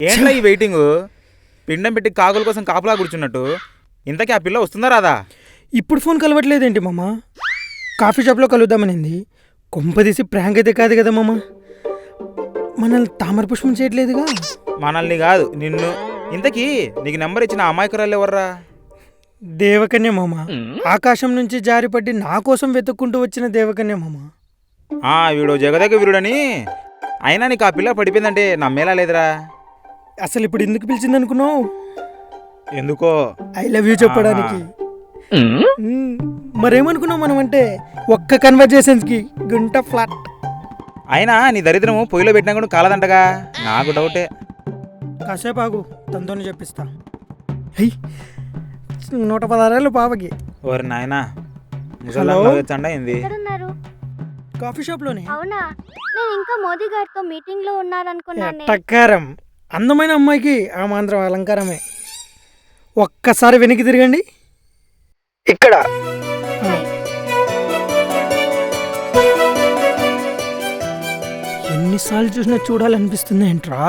ఏంట్రా ఈ వెయిటింగ్? పిండం పెట్టి కాకుల కోసం కాపలా కూర్చున్నట్టు. ఇంతకీ ఆ పిల్ల వస్తుందా రాదా? ఇప్పుడు ఫోన్ కలవట్లేదేంటి మామ? కాఫీ షాప్లో కలుద్దామనింది. కొంపదీసి ప్రాంక్ అయితే కాదు కదా మామ? మనల్ని తామర పుష్పం చేయట్లేదుగా? మనల్ని కాదు నిన్ను. ఇంతకీ నీకు నెంబర్ ఇచ్చిన అమాయకురాలు ఎవర్రా? దేవకన్య మామ. ఆకాశం నుంచి జారిపడి నా కోసం వెతుక్కుంటూ వచ్చిన దేవకన్య మామ. వీడు జగదగ వీరుడని. అయినా నీకు ఆ పిల్ల పడిపోయిందంటే నమ్మేలా లేదురా. అసలు ఇప్పుడు ఎందుకు పిలిచింది అనుకున్నావు? ఎందుకో ఐ లవ్ యూ చెప్పడానికి. మరేమనుకున్నావు మనం అంటే ఒక్క కన్వర్జేషన్స్కి గుంట ఫ్లాట్. అయినా నీ దరిద్రము పొయ్యిలో పెట్టినా కూడా కాలదంటగా. నాకు డౌటే. కాసేపు ఆగు, తనతోనే చెప్పిస్తా. 116 పాపకి. ఓరి నాయనా, ముసలాండ ఏంది? కాఫీ షాప్ లోనే. అవునా, నేను ఇంకా మోదీ గారితో మీటింగ్ లో ఉన్నారనుకున్నాను. టక్కారం. అందమైన అమ్మాయికి ఆ మాంత్రం అలంకారమే. ఒక్కసారి వెనక్కి తిరగండి. ఇక్కడ ఎన్నిసార్లు చూసినా చూడాలనిపిస్తుంది ఏంట్రా?